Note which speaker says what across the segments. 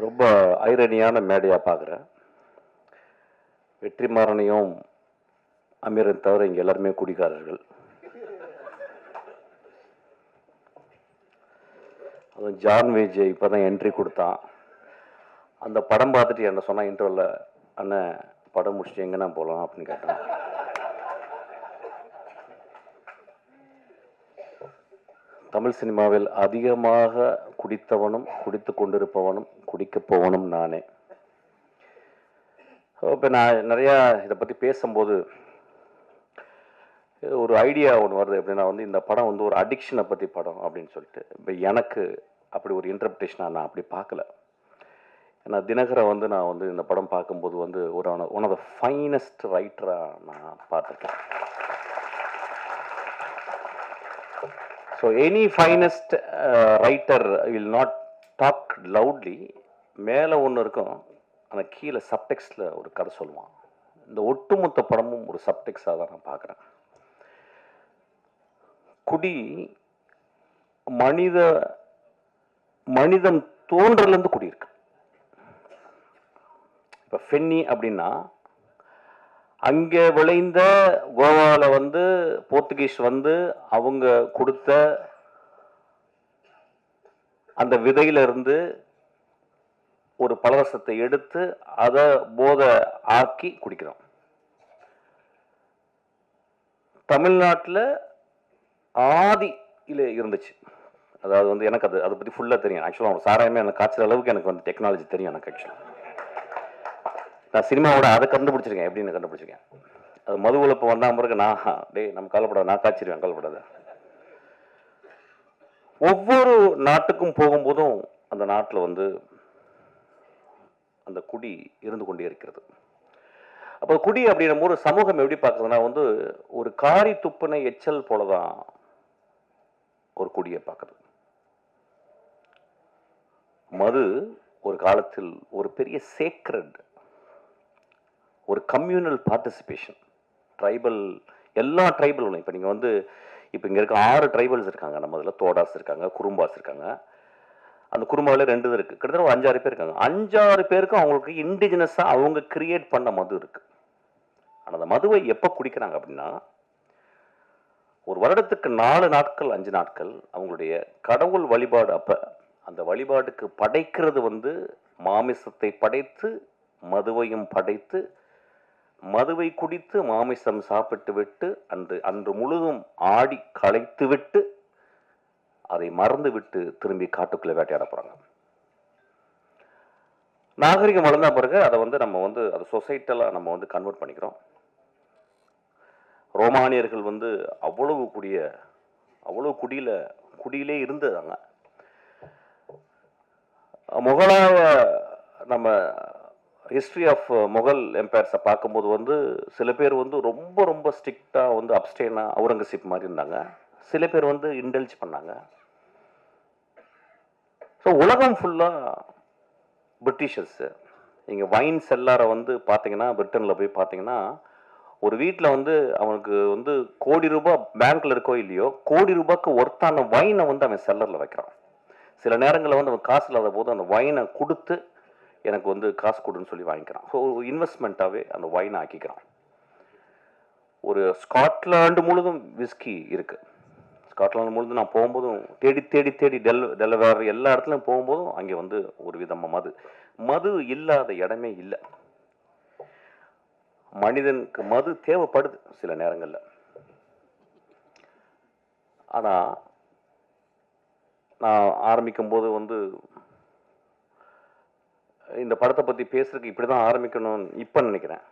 Speaker 1: ரொம்ப ஐரணியான மேடையாக பார்க்குறேன். வெற்றிமாறனையும் அமீரன் தவிர இங்கே எல்லாருமே குடிகாரர்கள். அதுவும் ஜான் விஜய் இப்போ தான் என்ட்ரி கொடுத்தான். அந்த படம் பார்த்துட்டு என்ன சொன்னால் இன்டர்வலில், அண்ணன் படம் முடிச்சுட்டு எங்கன்னா போகலாம் அப்படின்னு கேட்டான். தமிழ் சினிமாவில் அதிகமாக குடித்தவனும் குடித்து கொண்டிருப்பவனும் குடிக்கப் போவனும் நானே. இப்போ நான் நிறையா இதை பற்றி பேசும்போது ஒரு ஐடியா ஒன்று வருது. எப்படின்னா இந்த படம் ஒரு அடிக்ஷனை பற்றி படம் அப்படின்னு சொல்லிட்டு. இப்போ எனக்கு அப்படி ஒரு இன்டர்பிரேஷனாக நான் அப்படி பார்க்கல. ஏன்னா தினகரை நான் இந்த படம் பார்க்கும்போது ஒரு ஒன் ஆஃப் த ஃபைனஸ்ட் ரைட்டராக நான் பார்த்துருக்கேன். So any finest writer will not talk loudly. மேலே ஒன்று இருக்கும், ஆனால் கீழே சப்டெக்ஸ்டில் ஒரு கதை சொல்லுவான். இந்த ஒட்டுமொத்த படமும் ஒரு சப்டெக்ஸாக தான் நான் பார்க்குறேன். குடி மனிதன் தோன்றலேருந்து குடியிருக்கு. இப்போ ஃபென்னி அப்படின்னா அங்கே விளைந்த கோவாவில் போர்த்துகீஸ் அவங்க கொடுத்த அந்த விதையிலிருந்து ஒரு பலரசத்தை எடுத்து அதை போதை ஆக்கி குடிக்கிறோம். தமிழ்நாட்டில் ஆதியில் இருந்துச்சு. அதாவது எனக்கு அதை பற்றி ஃபுல்லாக தெரியும். ஆக்சுவலாக அவங்க சாராயமே எனக்கு காய்ச்சல் அளவுக்கு எனக்கு டெக்னாலஜி தெரியும். எனக்கு ஆக்சுவலாக நான் சினிமாவோட அதை கண்டுபிடிச்சிருக்கேன். எப்படின்னு கண்டுபிடிச்சிருக்கேன். அது மது உழப்பு வந்தால் பிறகு நம்ம கவலைப்படாது, நான் காய்ச்சிருவேன், கவலைப்படாது. ஒவ்வொரு நாட்டுக்கும் போகும்போதும் அந்த நாட்டில் அந்த குடி இருந்து கொண்டே இருக்கிறது. அப்போ குடி அப்படின்னும் போது சமூகம் எப்படி பார்க்குறதுன்னா ஒரு காரி துப்புனை எச்சல் போலதான் ஒரு குடியை பார்க்குறது. மது ஒரு காலத்தில் ஒரு பெரிய சேக்ரட், ஒரு கம்யூனல் பார்ட்டிசிபேஷன். ட்ரைபல், எல்லா ட்ரைபலும் இப்போ நீங்கள் இப்போ இங்கே இருக்க 6 ட்ரைபல்ஸ் இருக்காங்க. நம்ம இதில் தோடாஸ் இருக்காங்க, குறும்பாஸ் இருக்காங்க. அந்த குறும்பாவில் 2 இருக்குது. கிட்டத்தட்ட ஒரு 5-6 பேர் இருக்காங்க. 5-6 பேருக்கும் அவங்களுக்கு இண்டிஜினஸாக அவங்க கிரியேட் பண்ண மது இருக்குது. ஆனால் அந்த மதுவை எப்போ குடிக்கிறாங்க அப்படின்னா, ஒரு வருடத்துக்கு 4 நாட்கள் 5 நாட்கள் அவங்களுடைய கடவுள் வழிபாடு. அப்போ அந்த வழிபாட்டுக்கு படைக்கிறது மாமிசத்தை படைத்து மதுவையும் படைத்து மதுவை குடித்து மாமிசம் சாப்பிட்டு விட்டு அன்று முழுதும் ஆடி களைத்து விட்டு அதை மறந்து விட்டு திரும்பி காட்டுக்குள்ளே வேட்டையாட போறாங்க. நாகரிகம் வளர்ந்த பிறகு அதை நம்ம அதை சொசைட்டலாக நம்ம கன்வெர்ட் பண்ணிக்கிறோம். ரோமானியர்கள் அவ்வளவு குடியிலே இருந்ததாங்க. முகலாய நம்ம ஹிஸ்ட்ரி ஆஃப் முகல் எம்பையர்ஸை பார்க்கும்போது சில பேர் ரொம்ப ரொம்ப ஸ்ட்ரிக்டாக அப்ஸ்டேனாக அவுரங்கசீப் மாதிரி இருந்தாங்க. சில பேர் இன்டெல்ஜ் பண்ணாங்க. ஸோ உலகம் ஃபுல்லாக பிரிட்டிஷர்ஸு. நீங்கள் வைன் செல்லாரை பார்த்தீங்கன்னா, பிரிட்டனில் போய் பார்த்தீங்கன்னா, ஒரு வீட்டில் அவனுக்கு கோடி ரூபாய் பேங்க்கில் இருக்கோ இல்லையோ, கோடி ரூபாய்க்கு ஒர்த்தான வைனை அவன் செல்லரில் வைக்கிறான். சில நேரங்களில் அவன் காசு இல்லாத போது அந்த வைனை கொடுத்து எனக்கு காசு கொடுன்னு சொல்லி வாங்கிக்கிறான். ஸோ ஒரு இன்வெஸ்ட்மெண்ட்டாகவே அந்த வைனை ஆக்கிக்கிறான். ஒரு ஸ்காட்லாண்டு முழுதும் விஸ்கி இருக்குது. ஸ்காட்லாண்டு முழுதும் நான் போகும்போதும் தேடி தேடி தேடி டெலவேர் எல்லா இடத்துலையும் போகும்போதும் அங்கே ஒரு விதமாக மது இல்லாத இடமே இல்லை. மனிதனுக்கு மது தேவைப்படுது சில நேரங்களில். ஆனால் நான் ஆரம்பிக்கும் போது இந்த படத்தை பற்றி பேசுறதுக்கு இப்படி தான் ஆரம்பிக்கணும்னு இப்போ நினைக்கிறேன்.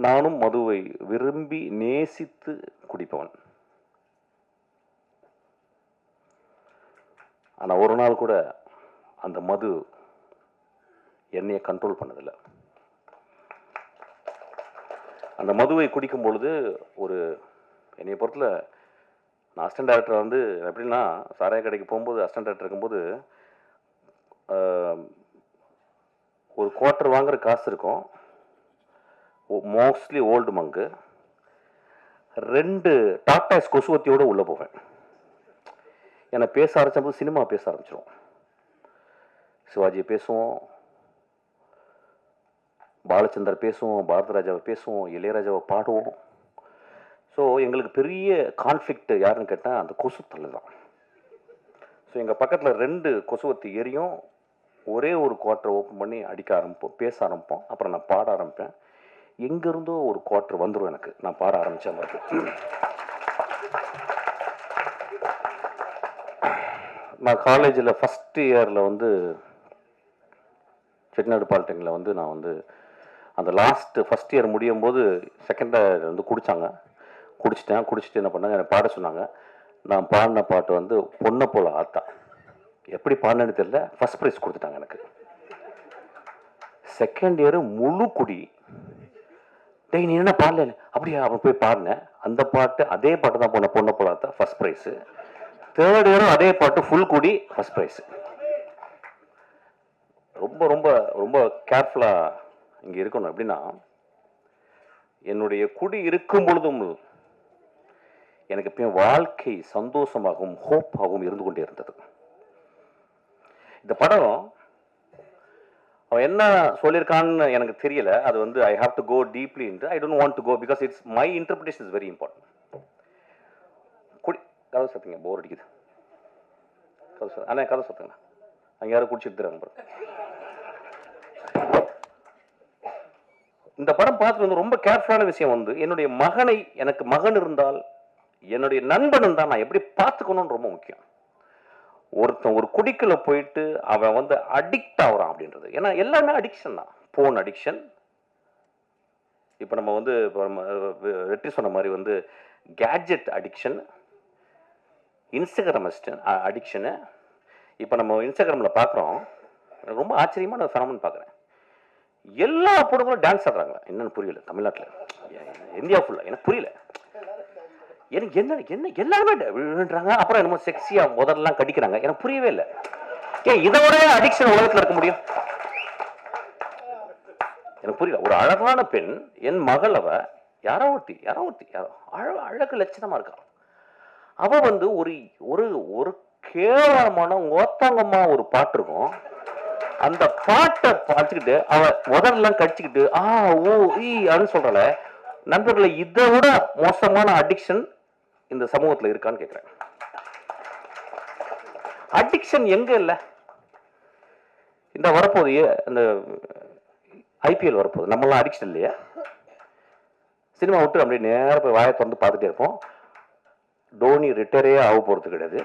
Speaker 1: நானும் மதுவை விரும்பி நேசித்து குடிப்பவன். ஆனால் ஒரு நாள் கூட அந்த மது என்னையை கண்ட்ரோல் பண்ணதில்லை. அந்த மதுவை குடிக்கும் பொழுது என்னைய பொறுத்தல, நான் அசிஸ்டன்ட் டைரக்டர் எப்படின்னா, சாராய கடைக்கு போகும்போது அசிஸ்டன்ட் டைரக்டர் இருக்கும்போது ஒரு குவார்ட்டர் வாங்குற காசு இருக்கும். மோஸ்ட்லி ஓல்டு மங்கு. 2 டாட்டாஸ் கொசுவத்தியோடு உள்ளே போவேன். என்னை பேச ஆரம்பிச்சபோது சினிமா பேச ஆரம்பிச்சிடும். சிவாஜி பேசுவோம், பாலச்சந்தர் பேசுவோம், பாரத ராஜாவை பேசுவோம், இளையராஜாவை பாடுவோம். ஸோ எங்களுக்கு பெரிய கான்ஃப்ளிக்ட் யாருன்னு கேட்டால் அந்த கொசுத்தலை தான். ஸோ எங்கள் பக்கத்தில் 2 கொசுவத்தி எரியும். ஒரே ஒரு குவார்ட்டர் ஓப்பன் பண்ணி அடிக்க ஆரம்பிப்போம், பேச ஆரம்பிப்போம். அப்புறம் நான் பாட ஆரம்பிப்பேன். எங்கேருந்தோ ஒரு குவார்ட்டர் வந்துடும் எனக்கு, நான் பாட ஆரம்பித்த மாதிரி. நான் காலேஜில் ஃபஸ்ட் இயரில் வந்து செட்டிநாடு பாலிடெக்னில் வந்து நான் வந்து அந்த ஃபஸ்ட் இயர் முடியும் போது செகண்ட் இயர் வந்து குடிச்சிட்டு என்ன பண்ணாங்க, எனக்கு பாட சொன்னாங்க. நான் பாடின பாட்டு வந்து பொண்ணை போல ஆத்தா. எப்படி பாடினேன்னு தெரியல, ஃபஸ்ட் ப்ரைஸ் கொடுத்துட்டாங்க எனக்கு. செகண்ட் இயரு முழு குடி. டேய் நீ என்ன பாடல? அப்படியா? அவன் போய் பாடினேன் அந்த பாட்டு, அதே பாட்டு தான் பொண்ணை போல ஆத்தா, ஃபஸ்ட் ப்ரைஸு. தேர்ட் இயரும் அதே பாட்டு ஃபுல் குடி, ஃபஸ்ட் ப்ரைஸு. ரொம்ப ரொம்ப ரொம்ப கேர்ஃபுல்லாக இங்கே இருக்கணும். எப்படின்னா, என்னுடைய குடி இருக்கும் பொழுதும் எனக்கு எப்பயும் வாழ்க்கை சந்தோஷமாகவும் ஹோப்பாகவும் இருந்து கொண்டே இருந்தது. இந்த படம் அவன் என்ன சொல்லியிருக்கான்னு எனக்கு தெரியல. அது வந்து I have to go deeply into. I don't want to go because it's my interpretation is very important. குடி கதை சத்துங்க, போர் அடிக்குது. கதை சத்துங்க, அங்கே யாரும் குடிச்சிட்டு தராங்க. இந்த படம் பார்த்து வந்து ரொம்ப கேர்ஃபுல்லான விஷயம் வந்து, என்னுடைய மகனை, எனக்கு மகன் இருந்தால் என்னுடைய நண்பன் இருந்தால் நான் எப்படி பார்த்துக்கணும்னு ரொம்ப முக்கியம். ஒருத்தன் ஒரு குடிக்குள்ள போயிட்டு அவன் வந்து அடிக்ட் ஆகுறான் அப்படின்றது. ஏன்னா எல்லாமே அடிக்ஷன் தான். போன் அடிக்ஷன், இப்போ நம்ம வந்து வெற்றி சொன்ன மாதிரி வந்து கேட்ஜெட் அடிக்ஷன், இன்ஸ்டாகிராம் அடிக்ஷனு. இப்போ நம்ம இன்ஸ்டாகிராமில் பார்க்குறோம், ரொம்ப ஆச்சரியமான ஃபெனோமெனன் பார்க்குறேன். எல்லா பொண்ணுங்களும் டான்ஸ் ஆடுறாங்க. என்னன்னு புரியல, தமிழ்நாட்டில், இந்தியா ஃபுல்லாக எனக்கு புரியல. எனக்கு என்ன எல்லாருமே விழுறாங்க. அப்புறம் என்னமோ செக்ஸியா முதல்லாம் கடிக்கிறாங்க. எனக்கு புரியவே இல்லை. ஏன் இதை விட அடிக்ஷன் உலகத்தில் இருக்க முடியும்? எனக்கு புரியல. ஒரு அழகான பெண், என் மகள், அவ யாரோ ஒருத்தி அழகு லட்சணமா இருக்கா. அவ வந்து ஒரு ஒரு ஒரு கேவலமான ஓத்தாங்கம்மா ஒரு பாட்டு இருக்கும். அந்த பாட்டை பார்த்துக்கிட்டு அவ முதல்லாம் கடிச்சுக்கிட்டு ஓ அப்படின்னு சொல்றால. நண்பர்களை, இதை விட மோசமான அடிக்ஷன் இந்த சமூகத்தில் இருக்கான்னு கேட்கிறேன். அடிக்ஷன் எங்க இல்ல? இந்த வரப்போது இந்த IPL வரப்போகுது, நம்மளாம் அடிக்ஷன் இல்லையா? சினிமா விட்டு அப்படியே நேரம் போய் வாயை திறந்து பார்த்துட்டே இருப்போம். டோனி ரிட்டையரே ஆக போறது கிடையாது.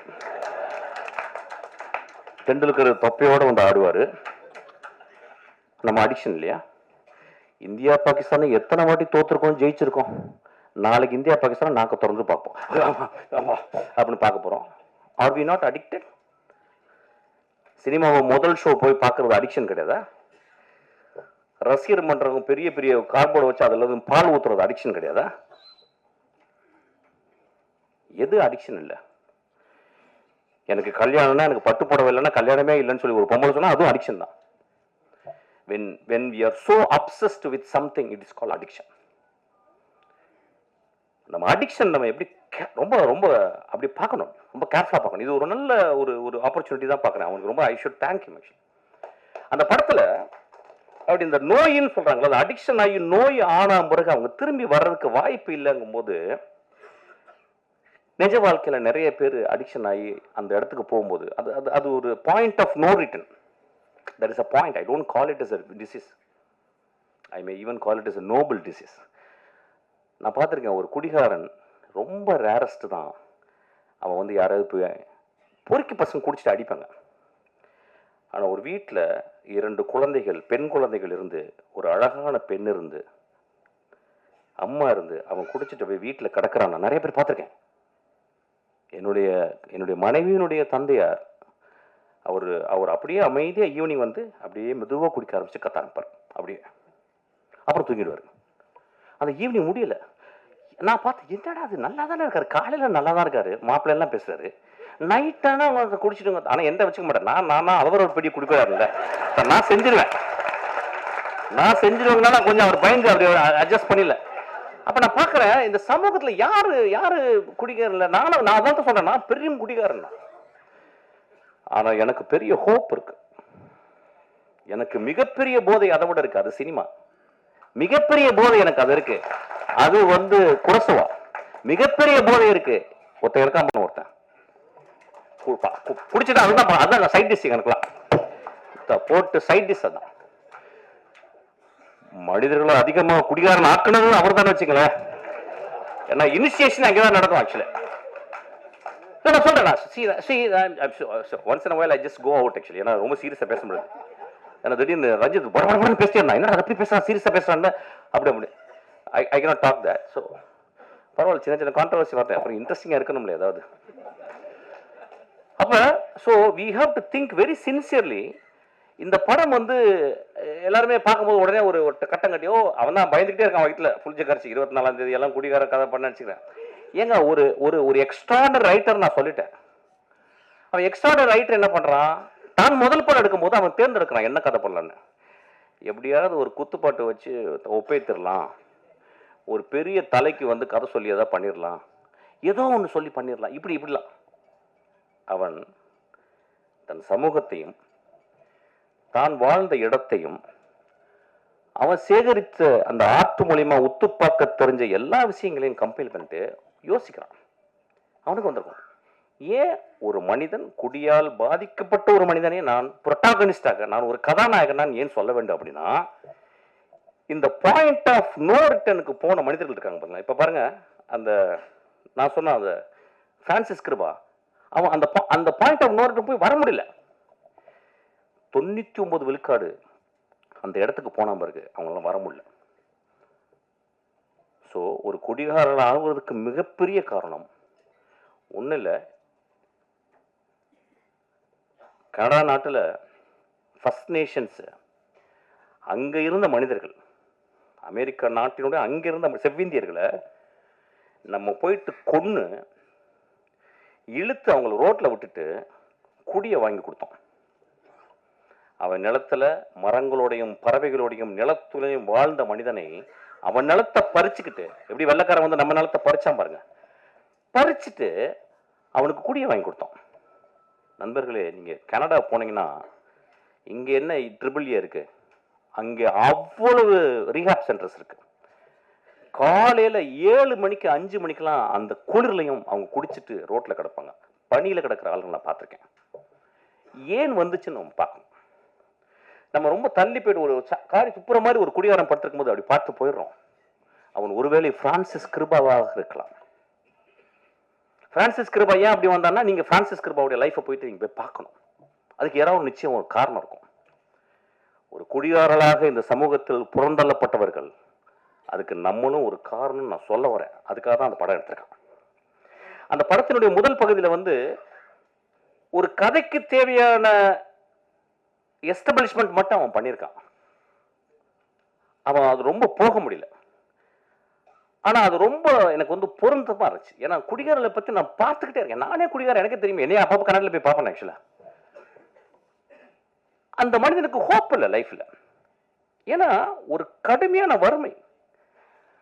Speaker 1: தெண்டுல்கர் தொப்பையோட வந்து ஆடுவாரு. நம்ம அடிக்ஷன் இல்லையா? இந்தியா பாகிஸ்தான் எத்தனை வாட்டி தோத்துருக்கோம், ஜெயிச்சிருக்கோம். நாளைக்கு இந்தியா பாகிஸ்தான் நாக்க திறந்து பார்ப்போம் அப்படின்னு பார்க்க போறோம். Are we not addicted? சினிமாவை முதல் ஷோ போய் பார்க்கறது அடிக்ஷன் கிடையாதா? ரசிகர் மன்றவங்க பெரிய பெரிய கார்போர்டு வச்சு அதில் பால் ஊத்துறது அடிக்ஷன் கிடையாதா? எது அடிக்ஷன் இல்லை? எனக்கு கல்யாணம்னா, எனக்கு பட்டு புடவை இல்லைன்னா கல்யாணமே இல்லைன்னு சொல்லி ஒரு பொம்பளை சொன்னா அதுவும் அடிக்ஷன் தான். when we are so obsessed with something, it is called addiction. நம்ம அடிக்ஷன் நம்ம எப்படி ரொம்ப ரொம்ப அப்படி பார்க்கணும், ரொம்ப கேர்ஃபுல்லாக பார்க்கணும். இது ஒரு நல்ல ஒரு ஆப்பர்ச்சுனிட்டி தான் பார்க்குறேன். அவனுக்கு ரொம்ப ஐ ஷுட் தேங்க் யூ. அந்த படத்தில் அப்படி இந்த நோயின்னு சொல்கிறாங்களா, அந்த அடிக்ஷன் ஆகி நோய் ஆன பிறகு அவங்க திரும்பி வர்றதுக்கு வாய்ப்பு இல்லைங்கும் போது, நிஜ வாழ்க்கையில் நிறைய பேர் அடிக்ஷன் ஆகி அந்த இடத்துக்கு போகும்போது அது ஒரு point of no return. There is a point. I don't call it as a disease. I may even call it as a noble disease. நான் பார்த்துருக்கேன், ஒரு குடிகாரன் ரொம்ப ரேரஸ்ட் தான். அவன் வந்து யாராவது போய் பொறுக்கி பசங்க குடிச்சிட்டு அடிப்பாங்க. ஆனால் ஒரு வீட்டில் 2 குழந்தைகள், பெண் குழந்தைகள் இருந்து, ஒரு அழகான பெண் இருந்து, அம்மா இருந்து, அவன் குடிச்சிட்டு போய் வீட்டில் கிடக்கிறான். நான் நிறைய பேர் பார்த்துருக்கேன். என்னுடைய மனைவியினுடைய தந்தையார் அவர் அப்படியே அமைதியாக ஈவினிங் வந்து அப்படியே மெதுவாக குடிக்க ஆரம்பிச்சு கத்த ஆரம்பிப்பார். அப்படியே அப்புறம் தூங்கிடுவார். அந்த ஈவினிங் முடியல. நான் பார்த்து, என்னடா அது நல்லா தானே இருக்காரு, காலையில் நல்லா தான் இருக்காரு, மாப்பிள்ளை எல்லாம் பேசுறாரு, நைட்டானா அவங்க குடிச்சிடுங்க. ஆனால் எந்த வச்சுக்க மாட்டேன். நான் அவர் ஒரு பெரிய குடிக்கிறாருல்ல, நான் செஞ்சிருவேங்கன்னா கொஞ்சம் அவர் பயந்து அப்படி அட்ஜஸ்ட் பண்ணிடல. அப்போ நான் பார்க்குறேன், இந்த சமூகத்தில் யாரு குடிக்காரன்ல, நான் அதான் சொல்றேன், நான் பெரிய குடிக்காரன். ஆனால் எனக்கு பெரிய ஹோப் இருக்கு. எனக்கு மிகப்பெரிய போதை அதை விட இருக்கு, அது சினிமா. மிகப்பெரிய போதை எனக்கு அது இருக்கு, அது வந்து குரசுவா. மிகப்பெரிய போதை இருக்கு, ஒருத்தன் இருக்கான் ஒருத்தன் குடிச்சிட்டு அதுதான் அதான் சைட் டிஷ் எனக்குலாம் போட்டு சைட் டிஷ். அதான் மனிதர்களும் அதிகமா குடிகாரன் ஆக்குனதும் அவர் தான் வச்சுங்களேன். ஏன்னா இனிஷியேஷன் அங்கேதான் நடக்கும் ஆக்சுவலி. நான் சொல்றேன் once in a while I just go out actually. ஏன்னா ரொம்ப சீரியஸா பேச முடியாது. ஏன்னா திடீர்னு ரஞ்சித் பரபரன்னு பேசிட்டே இருந்தா, என்ன அப்படி பேசுறான், சீரியஸா பேசுறான்னு அப்படி I cannot talk that. So பரவாயில்ல, சின்ன சின்ன கான்ட்ரவர்சி வரேன், அப்புறம் இன்ட்ரெஸ்டிங்கா இருக்கணும்ல ஏதாவது. அப்ப so we have to think very sincerely. இந்த படம் வந்து எல்லாருமே பார்க்கும்போது உடனே ஒரு கட்டம் கட்டியோ அவன் தான் பயந்துகிட்டே இருக்கான் வயிற்றுல புளிச்ச கரைச்சி 24ஆம் தேதி எல்லாம் குடிகார கதை பண்ண நினச்சிக்கிறேன். ஏங்க ஒரு ஒரு ஒரு எக்ஸ்ட்ராடர் ரைட்டர் நான் சொல்லிட்டேன். அவன் எக்ஸ்ட்ராடர் ரைட்டர் என்ன பண்ணுறான், தான் முதல் படம் எடுக்கும்போது அவன் தேர்ந்தெடுக்கிறான் என்ன கதை பண்ணலான்னு. எப்படியாவது ஒரு குத்துப்பாட்டு வச்சு ஒப்பேத்திடலாம், ஒரு பெரிய தலைக்கு வந்து கதை சொல்லி எதாவது பண்ணிடலாம், ஏதோ ஒன்று சொல்லி பண்ணிடலாம், இப்படிலாம். அவன் தன் சமூகத்தையும் தான் வாழ்ந்த இடத்தையும் அவன் சேகரித்த அந்த ஆர்ட் மூலியமா உத்துப்பாக்க தெரிஞ்ச எல்லா விஷயங்களையும் கம்பைல் பண்ணிட்டு யோசிக்கிறான். அவனுக்கு வந்திருக்கும், ஏன் ஒரு மனிதன் குடியால் பாதிக்கப்பட்ட ஒரு மனிதனே நான் புரோட்டாகனிஸ்டாக, நான் ஒரு கதாநாயகன் நான் ஏன் சொல்ல வேண்டும் அப்படின்னா, இந்த பாயிண்ட் ஆஃப் நோ ரிட்டனுக்கு போன மனிதர்கள் இருக்காங்க பாருங்க. இப்ப பாருங்க, அந்த நான் சொன்ன அந்த பிரான்சிஸ் கிருபா, அவன் அந்த பாயிண்ட் ஆஃப் நோ ரிட்டன் போய் வர முடியல. 99 விழுக்காடு அந்த இடத்துக்கு போன பிறகு அவங்களாம் வர முடியல. ஸோ ஒரு குடிகாரன் ஆகுவதற்கு மிகப்பெரிய காரணம் ஒன்றும் இல்லை, கனடா நாட்டில் ஃபர்ஸ்ட் நேஷன்ஸ் அங்கே இருந்த மனிதர்கள், அமெரிக்கா நாட்டினுடைய அங்கே இருந்த செவ்விந்தியர்களை நம்ம போயிட்டு கொன்று இழுத்து அவங்களை ரோட்டில் விட்டுட்டு குடியை வாங்கி கொடுத்தோம். அவன் நிலத்துல மரங்களோடையும் பறவைகளோடையும் நிலத்துலையும் வாழ்ந்த மனிதனை அவன் நிலத்தை பறிச்சுக்கிட்டு, எப்படி வெள்ளக்காரன் வந்து நம்ம நிலத்தை பறிச்சான் பாருங்க, பறிச்சுட்டு அவனுக்கு குடியை வாங்கி கொடுத்தோம். நண்பர்களே, நீங்க கனடா போனீங்கன்னா இங்க என்ன ட்ரிபிள்ஏ இருக்கு, அங்கே அவ்வளவு ரீஹாப் சென்டர்ஸ் இருக்கு. காலையில 7 மணிக்கு 5 மணிக்கெல்லாம் அந்த குளிர்லையும் அவங்க குடிச்சிட்டு ரோட்ல கிடப்பாங்க. பனியில கிடக்கிற ஆளுங்க நான் பார்த்துருக்கேன். ஏன் வந்துச்சுன்னு நம்ம பார்க்கணும். நம்ம ரொம்ப தள்ளி போயிட்டு ஒரு காரி துப்புற மாதிரி ஒரு குடிகாரம் படுத்திருக்கும் போது அப்படி பார்த்து போயிடுறோம். அவன் ஒருவேளை பிரான்சிஸ் கிருபாவாக இருக்கலாம். பிரான்சிஸ் கிருபா ஏன் அப்படி வந்தான்னா, நீங்க பிரான்சிஸ் கிருபாவுடைய லைஃபை போயிட்டு நீங்க போய் பார்க்கணும். அதுக்கு யாராவது நிச்சயம் ஒரு காரணம் இருக்கும். ஒரு குடிகாரர்களாக இந்த சமூகத்தில் புறந்தள்ளப்பட்டவர்கள், அதுக்கு நம்மளும் ஒரு காரணம் நான் சொல்ல வரேன். அதுக்காக தான் அந்த படம் எடுத்திருக்கான். அந்த படத்தினுடைய முதல் பகுதியில் வந்து ஒரு கதைக்கு தேவையான எஸ்டாபிளிஷ்மெண்ட் மட்டும் அவன் பண்ணியிருக்கான். அவன் அது ரொம்ப போக முடியல. ஆனா அது ரொம்ப எனக்கு வந்து பொருந்தமா இருந்துச்சு. ஏன்னா குடிகாரர்களை பத்தி நான் பார்த்துக்கிட்டே இருக்கேன். நானே குடிகாரன், எனக்கு தெரியும். என்னைய அப்பப்போ கனடால போய் பார்ப்பேன். ஆக்சுவலா அந்த மனிதனுக்கு ஹோப் இல்லை லைஃப்ல. ஏன்னா ஒரு கடுமையான வறுமை.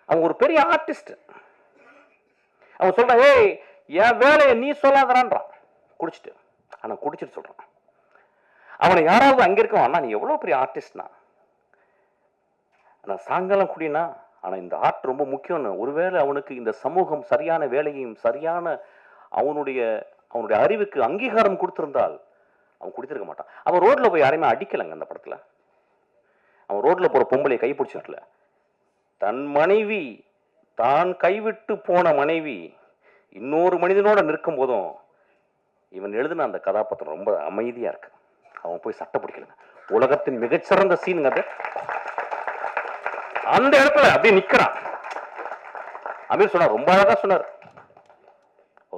Speaker 1: அவன் ஒரு பெரிய ஆர்டிஸ்ட். அவன் சொல்றான், ஏய் என் வேலையை நீ சொல்லாதறான்றான் குடிச்சிட்டு. ஆனா குடிச்சிட்டு சொல்றான். அவனை யாராவது அங்க இருக்கவன், அண்ணா நீ எவ்வளவு பெரிய ஆர்டிஸ்ட்னா, ஆனா சாயங்காலம் குடினா, ஆனா இந்த ஆர்ட் ரொம்ப முக்கியம்னு. ஒருவேளை அவனுக்கு இந்த சமூகம் சரியான வேலையையும் சரியான அவனுடைய அறிவுக்கு அங்கீகாரம் கொடுத்திருந்தால் அவன் குடித்திருக்க மாட்டான். அவன் ரோட்ல போய் யாரையுமே அடிக்கலங்க அந்த படத்துல. அவன் ரோட்ல போற பொம்பளையை கை பிடிச்சிடல. தன் மனைவி, தான் கைவிட்டு போன மனைவி இன்னொரு மனிதனோட நிற்கும் போதும் இவன் எழுதின அந்த கதாபாத்திரம் ரொம்ப அமைதியா இருக்கு. அவன் போய் சட்டை பிடிக்கல. உலகத்தின் மிகச்சிறந்த சீன் அது. அந்த இடத்துல அப்படியே நிக்கிறான். அமீர் சொன்னார், ரொம்ப அழகா சொன்னார்.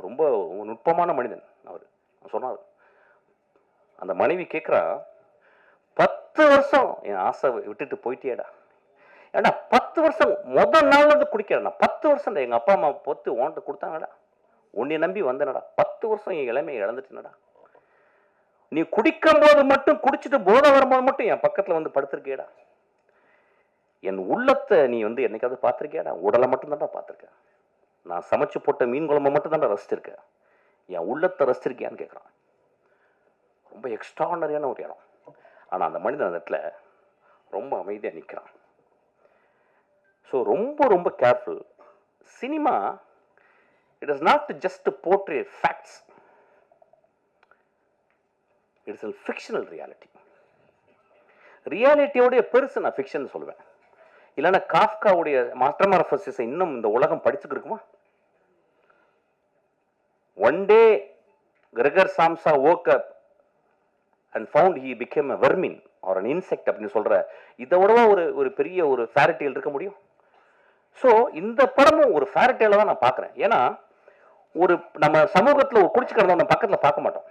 Speaker 1: ரொம்ப நுட்பமான மனிதன் அவர் சொன்னார். அந்த மனைவி கேட்கிறா, 10 வருஷம் என் ஆசை விட்டுட்டு போயிட்டியேடா. ஏன்னா 10 வருஷம் முதல் நாள்ல இருந்து குடிக்கிறேன். 10 வருஷம் எங்க அப்பா அம்மா பொத்து ஓன்ட்டு கொடுத்தாங்கடா, உன்னை நம்பி வந்தனடா. 10 வருஷம் என் இளமையை இழந்துட்டேனடா. நீ குடிக்கும் போது மட்டும், குடிச்சிட்டு போதை வரும்போது மட்டும் என் பக்கத்துல வந்து படுத்திருக்கேடா. என் உள்ளத்தை நீ வந்து என்னைக்காவது பார்த்திருக்கியாடா? உடலை மட்டும் தான்டா பார்த்திருக்க. நான் சமைச்சு போட்ட மீன் குழம்பை மட்டும் தான்டா ரசிச்சிருக்க. என் உள்ளத்தை ரசிச்சிருக்கியான்னு கேட்குறான். ரொம்ப எக்ஸ்ட்ரானரியான ஒரு இடம். ஆனால் அந்த மனிதன் அந்த இடத்துல ரொம்ப அமைதியாக நிற்கிறான். ஸோ ரொம்ப ரொம்ப careful. Cinema it is not just portray facts, it's a fictional reality. ரியாலிட்டியோடைய பெருசு நான் ஃபிக்ஷன் சொல்லுவேன். இல்லைன்னா காஃப்காவுடைய மெட்டமார்ஃபசிஸை இன்னும் இந்த உலகம் படிச்சுட்டு இருக்குமா? One day Gregor Samsa woke up and found he became a vermin or an insect அப்படின்னு சொல்ற இதை விடவா ஒரு பெரிய ஒரு ஃபேரிடேல் இருக்க முடியும்? ஸோ இந்த படமும் ஒரு ஃபேரிடேல தான் நான் பார்க்குறேன். ஏன்னா ஒரு நம்ம சமூகத்தில் ஒரு குடிச்சுக்கிறத நம்ம பக்கத்தில் பார்க்க மாட்டோம்.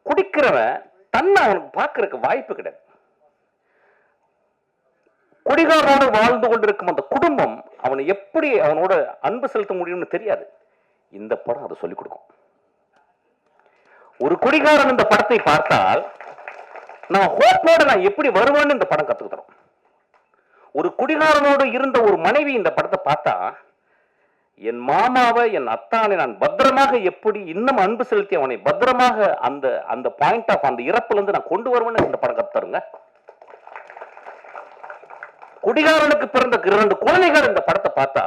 Speaker 1: குடிக்கிறவன் தன்னை அவனுக்கு பார்க்கறதுக்கு வாய்ப்பு கிடையாது. குடிகாரனோடு வாழ்ந்து கொண்டிருக்கும் அந்த குடும்பம் அவனை எப்படி அவனோட அன்பு செலுத்த முடியும்னு தெரியாது. இந்த படம் அதை சொல்லிக் கொடுக்கும். ஒரு குடிகாரன் இந்த படத்தை பார்த்தால் நான் ஹோப்போட நான் எப்படி வருவேன்னு இந்த படம் கத்துக்கு தரும். ஒரு குடிகாரனோடு இருந்த ஒரு மனைவி இந்த படத்தை பார்த்தா என் மாமாவை என் அத்தானை நான் பத்திரமாக எப்படி இன்னும் அன்பு செலுத்தி அவனை பத்திரமாக அந்த அந்த பாயிண்ட் ஆஃப் அந்த இறப்புல இருந்து நான் கொண்டு வருவேன்னு இந்த படம் கத்துருங்க. குடிகாரனுக்கு பிறந்த 2 குழந்தைகள் இந்த படத்தை பார்த்தா